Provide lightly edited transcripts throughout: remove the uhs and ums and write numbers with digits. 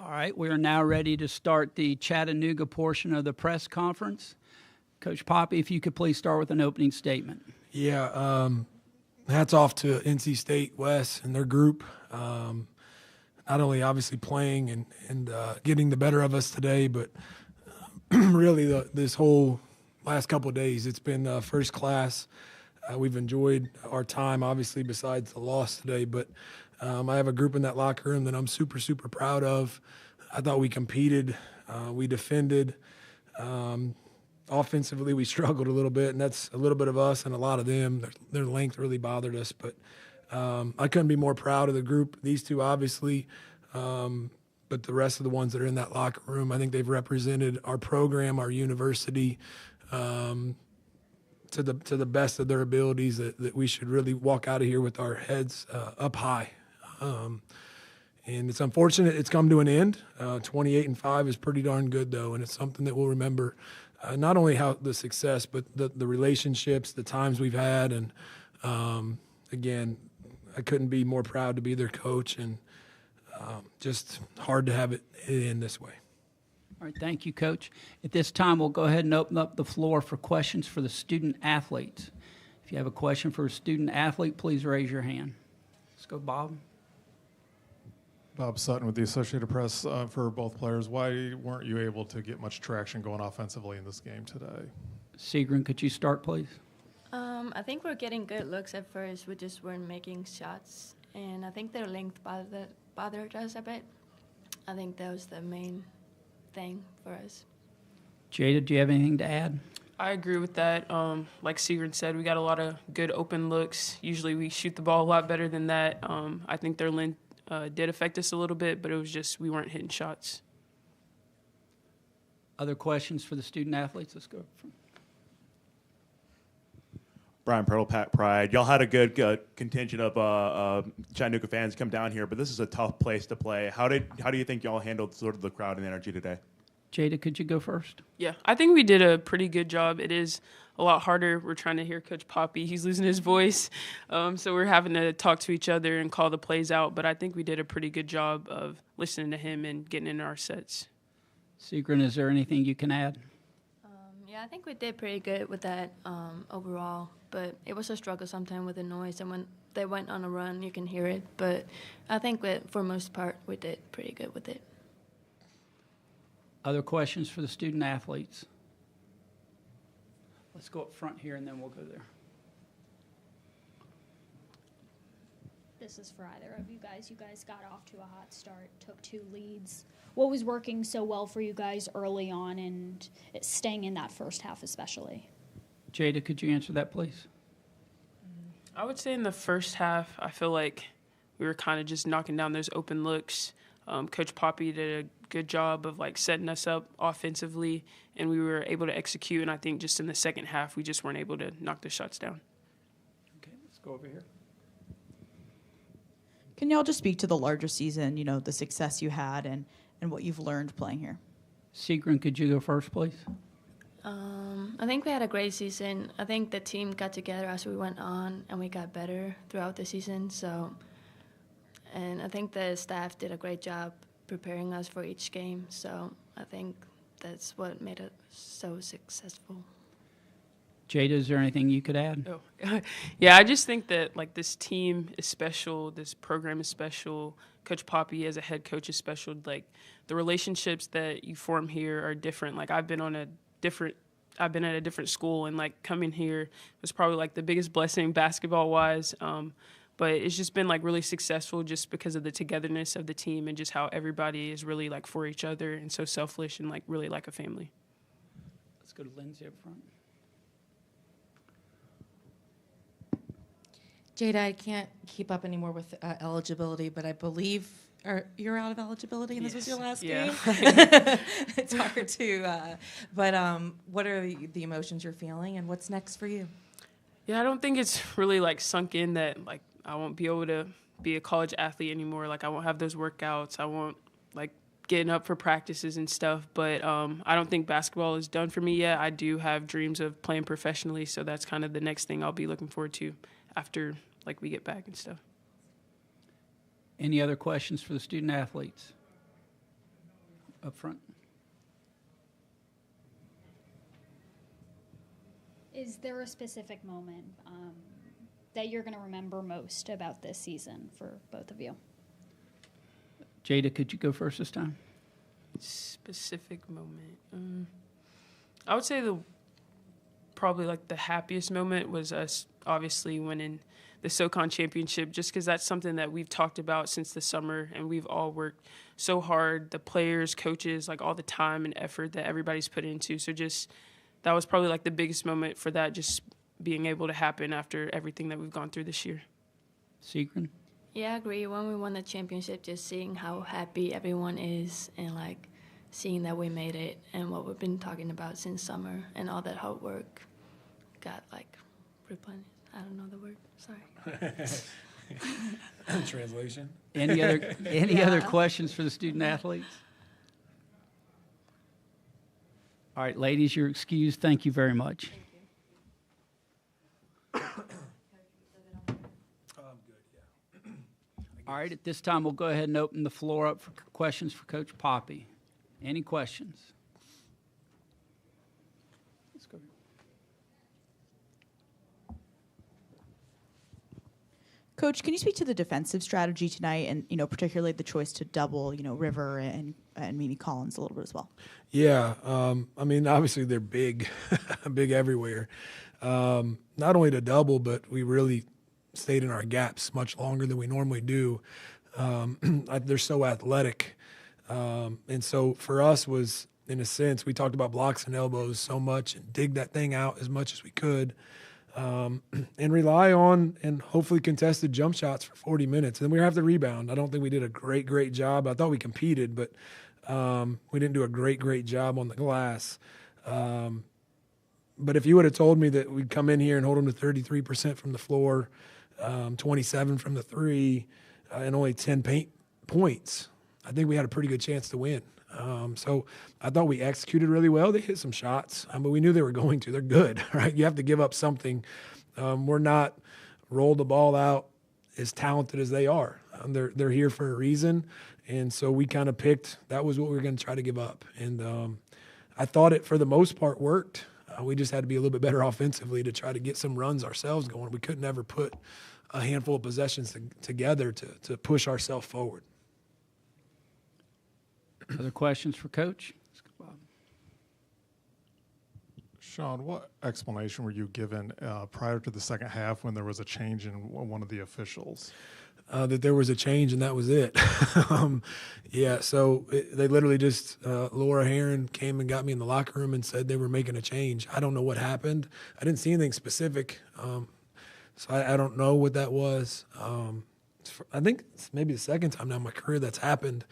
All right, we are now ready to start the Chattanooga portion of the press conference. Coach Poppy, if you could please start with an opening statement. Yeah, hats off to NC State West and their group. Not only obviously playing and getting the better of us today, but really this whole last couple of days, it's been first class. We've enjoyed our time, obviously, besides the loss today. But I have a group in that locker room that I'm super, super proud of. I thought we competed. We defended. Offensively, we struggled a little bit, and that's a little bit of us and a lot of them. Their length really bothered us. But I couldn't be more proud of the group. These two, obviously, but the rest of the ones that are in that locker room, I think they've represented our program, our university, to the best of their abilities, that we should really walk out of here with our heads up high. And it's unfortunate it's come to an end. 28-5 is pretty darn good, though, and it's something that we'll remember, not only how the success, but the relationships, the times we've had. And, again, I couldn't be more proud to be their coach, and just hard to have it end this way. All right, thank you, Coach. At this time, we'll go ahead and open up the floor for questions for the student athletes. If you have a question for a student athlete, please raise your hand. Let's go, Bob. Bob Sutton with the Associated Press. For both players, why weren't you able to get much traction going offensively in this game today? Seagren, could you start, please? I think we're getting good looks at first. We just weren't making shots, and I think their length bothered us a bit. I think that was the main thing for us. Jada, do you have anything to add? I agree with that. Like Seagren said, we got a lot of good open looks. Usually we shoot the ball a lot better than that. I think their length did affect us a little bit, but it was just we weren't hitting shots. Other questions for the student athletes? Let's go. Brian Pirtle, Pat Pride. Y'all had a good contingent of Chattanooga fans come down here, but this is a tough place to play. How do you think y'all handled sort of the crowd and energy today? Jada, could you go first? Yeah, I think we did a pretty good job. It is a lot harder. We're trying to hear Coach Poppy. He's losing his voice, so we're having to talk to each other and call the plays out. But I think we did a pretty good job of listening to him and getting in our sets. Seagren, is there anything you can add? Yeah, I think we did pretty good with that overall, but it was a struggle sometimes with the noise, and when they went on a run, you can hear it. But I think for most part, we did pretty good with it. Other questions for the student athletes? Let's go up front here, and then we'll go there. This is for either of you guys. You guys got off to a hot start, took 2 leads. What was working so well for you guys early on and staying in that first half especially? Jada, could you answer that, please? I would say in the first half, I feel like we were kind of just knocking down those open looks. Coach Poppy did a good job of setting us up offensively, and we were able to execute. And I think just in the second half, we just weren't able to knock the shots down. Okay, let's go over here. Can y'all just speak to the larger season, the success you had and what you've learned playing here? Seagren, could you go first, please? I think we had a great season. I think the team got together as we went on, and we got better throughout the season. And I think the staff did a great job preparing us for each game. So I think that's what made us so successful. Jada, is there anything you could add? Oh, yeah, I just think that this team is special, this program is special. Coach Poppy as a head coach is special. The relationships that you form here are different. I've been at a different school, and coming here was probably the biggest blessing basketball wise. But it's just been really successful just because of the togetherness of the team and just how everybody is really for each other and so selfless and really like a family. Let's go to Lindsay up front. Jada, I can't keep up anymore with eligibility, but I believe you're out of eligibility, and yes. This was your last yeah. game? It's hard to, but what are the emotions you're feeling, and what's next for you? Yeah, I don't think it's really sunk in that I won't be able to be a college athlete anymore. I won't have those workouts. I won't getting up for practices and stuff. But I don't think basketball is done for me yet. I do have dreams of playing professionally, so that's kind of the next thing I'll be looking forward to after we get back and stuff. Any other questions for the student athletes? up front. Is there a specific moment that you're going to remember most about this season for both of you? Jada, could you go first this time? Specific moment. I would say probably like the happiest moment was us obviously winning the SoCon championship, just because that's something that we've talked about since the summer, and we've all worked so hard, the players, coaches, like all the time and effort that everybody's put into. So just that was probably like the biggest moment for that, just being able to happen after everything that we've gone through this year. Seagren? Yeah, I agree. When we won the championship, just seeing how happy everyone is and like seeing that we made it and what we've been talking about since summer and all that hard work got like replenished. I don't know the word. Sorry. Translation. Any other questions for the student athletes? All right, ladies, you're excused. Thank you very much. All right, at this time, we'll go ahead and open the floor up for questions for Coach Poppy. Any questions? Let's go. Coach, can you speak to the defensive strategy tonight, and particularly the choice to double, River and Mimi Collins a little bit as well? Yeah, I mean, obviously they're big, big everywhere. Not only to double, but we really stayed in our gaps much longer than we normally do. They're so athletic. And so for us was, in a sense, we talked about blocks and elbows so much and dig that thing out as much as we could. And rely on and hopefully contested jump shots for 40 minutes. And then we have to rebound. I don't think we did a great job. I thought we competed, but we didn't do a great job on the glass. But if you would have told me that we'd come in here and hold them to 33% from the floor, 27 from the three, and only 10 paint points, I think we had a pretty good chance to win. So I thought we executed really well. They hit some shots, but we knew they were going to. They're good, right? You have to give up something. We're not roll the ball out as talented as they are. They're here for a reason, and so we kind of picked that was what we were going to try to give up. And I thought it, for the most part, worked. We just had to be a little bit better offensively to try to get some runs ourselves going. We couldn't ever put a handful of possessions together to push ourselves forward. Other questions for Coach? Sean, what explanation were you given prior to the second half when there was a change in one of the officials? That there was a change and that was it. Yeah, so they literally just, Laura Heron came and got me in the locker room and said they were making a change. I don't know what happened. I didn't see anything specific, so I don't know what that was. I think it's maybe the second time now in my career that's happened,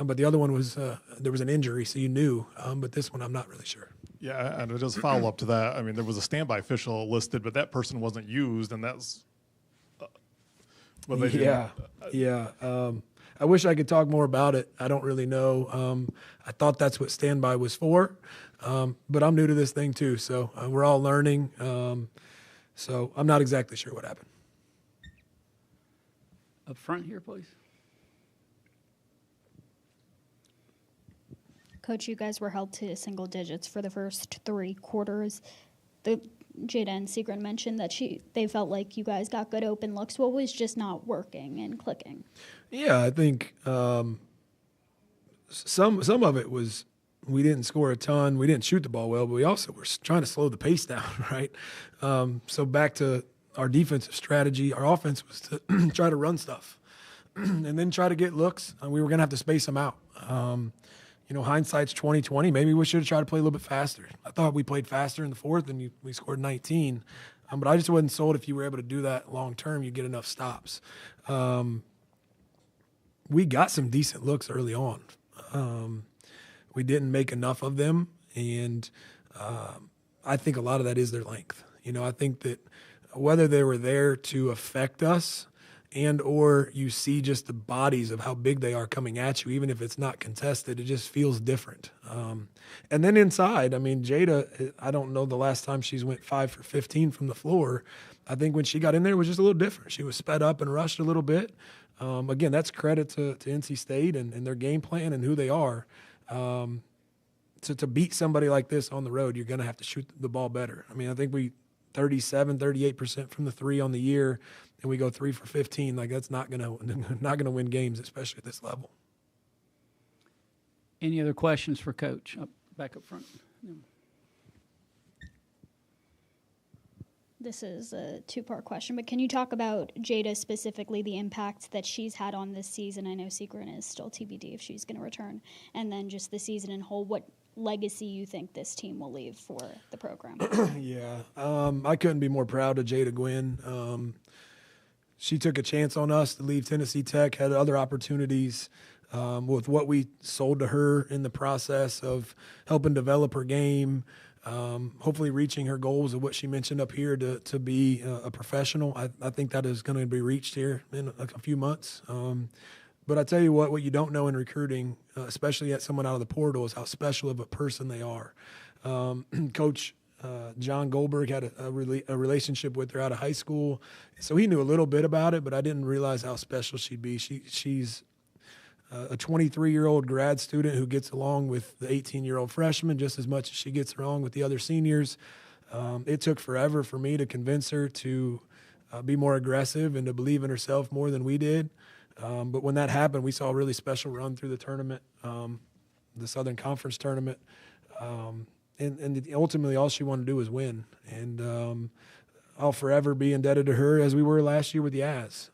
but the other one was there was an injury, so you knew, but this one I'm not really sure. Yeah, and it is follow up to that. I mean, there was a standby official listed, but that person wasn't used, and that's what they did. Yeah. I wish I could talk more about it. I don't really know. I thought that's what standby was for, but I'm new to this thing too, so we're all learning. So I'm not exactly sure what happened. Up front here, please. Coach, you guys were held to single digits for the first 3 quarters. Jada and Seagren mentioned that they felt like you guys got good open looks. What was just not working and clicking? Yeah, I think some of it was we didn't score a ton. We didn't shoot the ball well, but we also were trying to slow the pace down, right? So back to our defensive strategy, our offense was to try to run stuff and then try to get looks. We were going to have to space them out. Hindsight's 20/20. Maybe we should have tried to play a little bit faster. I thought we played faster in the fourth, and we scored 19. But I just wasn't sold if you were able to do that long term, you get enough stops. We got some decent looks early on. We didn't make enough of them, and I think a lot of that is their length. I think that whether they were there to affect us and or you see just the bodies of how big they are coming at you, even if it's not contested, it just feels different. And then inside, I mean, Jada, I don't know the last time she's went 5 for 15 from the floor. I think when she got in there, it was just a little different. She was sped up and rushed a little bit. Again, that's credit to NC State and their game plan and who they are. To beat somebody like this on the road, you're going to have to shoot the ball better. I mean, I think we 38% from the three on the year, and we go 3 for 15. Like, that's not going to win games, especially at this level. Any other questions for Coach? Back up front. No. This is a two-part question, but can you talk about Jada specifically, the impact that she's had on this season? I know Secret is still TBD if she's going to return. And then just the season in whole, what legacy you think this team will leave for the program? Yeah, I couldn't be more proud of Jada Gwynn. She took a chance on us to leave Tennessee Tech, had other opportunities with what we sold to her in the process of helping develop her game, hopefully reaching her goals of what she mentioned up here to be a professional. I think that is going to be reached here in a few months. But I tell you what you don't know in recruiting, especially at someone out of the portal, is how special of a person they are. Coach John Goldberg had a relationship with her out of high school, so he knew a little bit about it, but I didn't realize how special she'd be. She's a 23-year-old grad student who gets along with the 18-year-old freshman just as much as she gets along with the other seniors. It took forever for me to convince her to be more aggressive and to believe in herself more than we did. But when that happened, we saw a really special run through the tournament, the Southern Conference tournament. And ultimately, all she wanted to do was win. And I'll forever be indebted to her, as we were last year with the Yaz.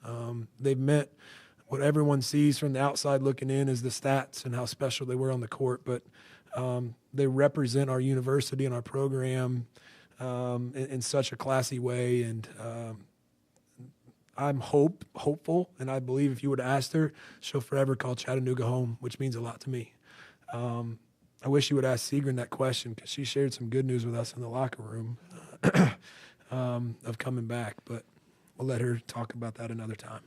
They've met what everyone sees from the outside looking in as the stats and how special they were on the court. But they represent our university and our program in such a classy way. And I'm hopeful, and I believe if you would have asked her, she'll forever call Chattanooga home, which means a lot to me. I wish you would ask Seagrin that question, because she shared some good news with us in the locker room of coming back, but we'll let her talk about that another time.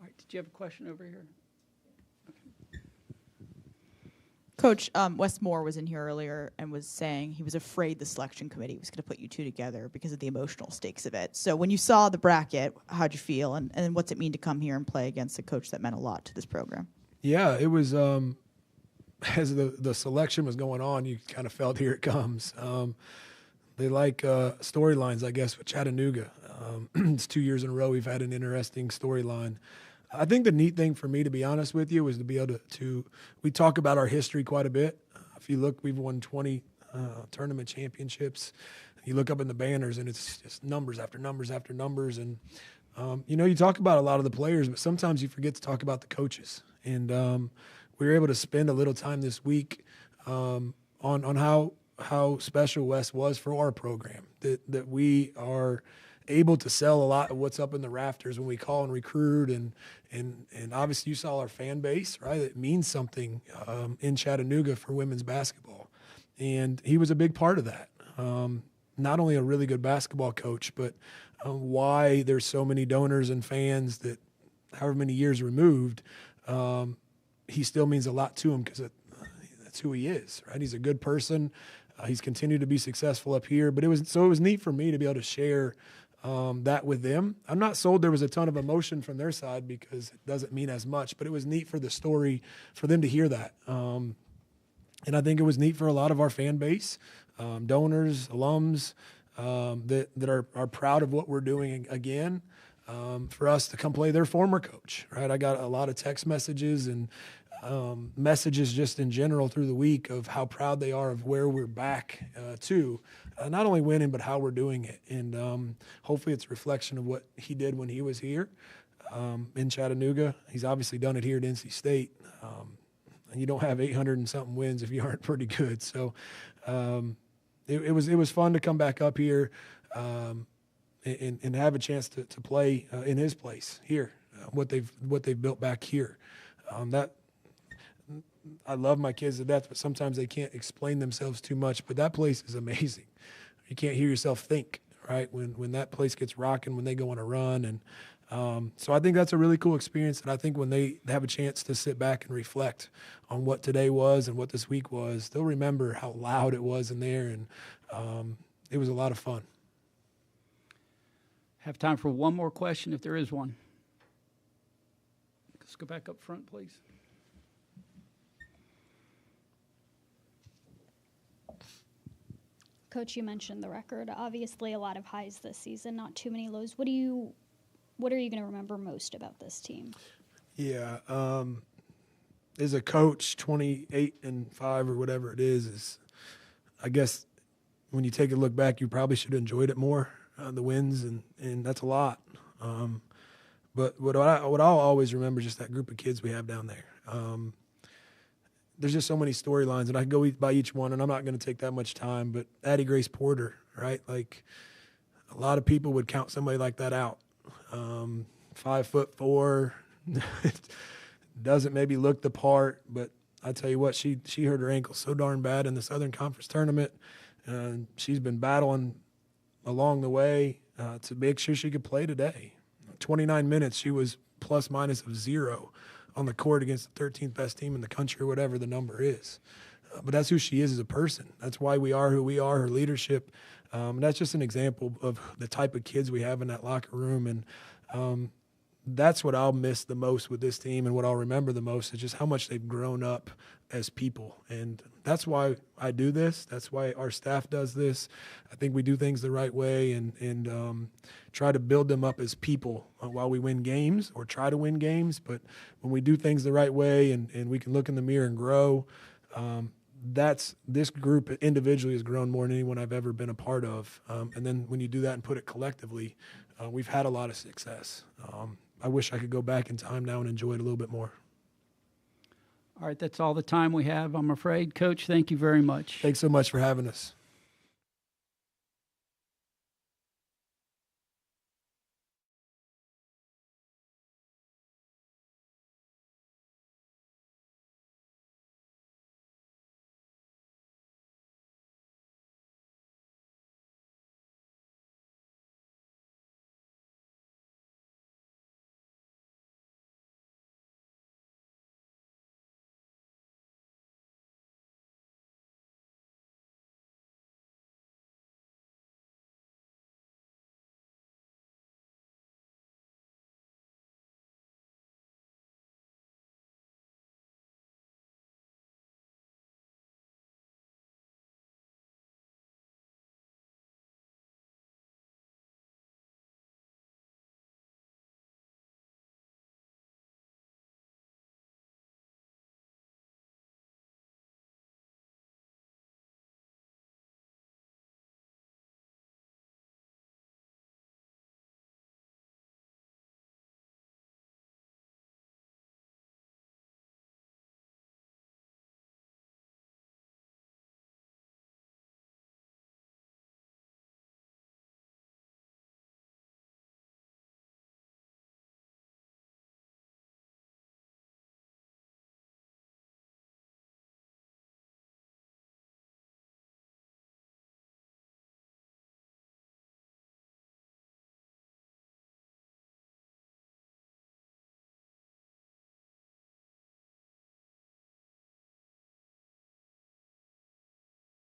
All right, did you have a question over here? Coach, Wes Moore was in here earlier and was saying he was afraid the selection committee was going to put you two together because of the emotional stakes of it. So when you saw the bracket, how'd you feel, and what's it mean to come here and play against a coach that meant a lot to this program? Yeah, it was as the selection was going on, you kind of felt here it comes. They like storylines, I guess, with Chattanooga. It's 2 years in a row we've had an interesting storyline. I think the neat thing for me, to be honest with you, was to be able to we talk about our history quite a bit. If you look, we've won 20 tournament championships. You look up in the banners, and it's just numbers after numbers after numbers. And, you talk about a lot of the players, but sometimes you forget to talk about the coaches. And we were able to spend a little time this week on how special Wes was for our program, that we are able to sell a lot of what's up in the rafters when we call and recruit, and obviously you saw our fan base, right? It means something in Chattanooga for women's basketball, and he was a big part of that. Not only a really good basketball coach, but why there's so many donors and fans that, however many years removed, he still means a lot to him, because that's who he is, right? He's a good person. He's continued to be successful up here, but it was neat for me to be able to share that with them. I'm not sold there was a ton of emotion from their side, because it doesn't mean as much, but it was neat for the story, for them to hear that. And I think it was neat for a lot of our fan base, donors, alums, that are proud of what we're doing again, for us to come play their former coach, right? I got a lot of text messages and messages just in general through the week of how proud they are of where we're back to, not only winning, but how we're doing it. And hopefully it's a reflection of what he did when he was here in Chattanooga. He's obviously done it here at NC State. And you don't have 800 and something wins if you aren't pretty good. So it was fun to come back up here and have a chance to play in his place here, what they've built back here. That I love my kids to death, but sometimes they can't explain themselves too much. But that place is amazing. You can't hear yourself think, right? When that place gets rocking, when they go on a run. And so I think that's a really cool experience. And I think when they have a chance to sit back and reflect on what today was and what this week was, they'll remember how loud it was in there. And it was a lot of fun. Have time for one more question if there is one. Let's go back up front, please. Coach, you mentioned the record. Obviously, a lot of highs this season, not too many lows. What are you going to remember most about this team? Yeah, as a coach, 28-5 or whatever it is I guess when you take a look back, you probably should have enjoyed it more, the wins, and that's a lot. But what I'll always remember is just that group of kids we have down there. There's just so many storylines, and I can go by each one, and I'm not going to take that much time. But Addie Grace Porter, right? Like, a lot of people would count somebody like that out. 5'4", doesn't maybe look the part, but I tell you what, she hurt her ankle so darn bad in the Southern Conference tournament, and she's been battling along the way to make sure she could play today. 29 minutes, she was plus minus of 0 on the court against the 13th best team in the country, or whatever the number is. But that's who she is as a person. That's why we are who we are, her leadership. And that's just an example of the type of kids we have in that locker room. And that's what I'll miss the most with this team, and what I'll remember the most is just how much they've grown up as people. And that's why I do this. That's why our staff does this. I think we do things the right way and try to build them up as people while we win games, or try to win games. But when we do things the right way and we can look in the mirror and grow, this group individually has grown more than anyone I've ever been a part of. And then when you do that and put it collectively, we've had a lot of success. I wish I could go back in time now and enjoy it a little bit more. All right, that's all the time we have, I'm afraid. Coach, thank you very much. Thanks so much for having us.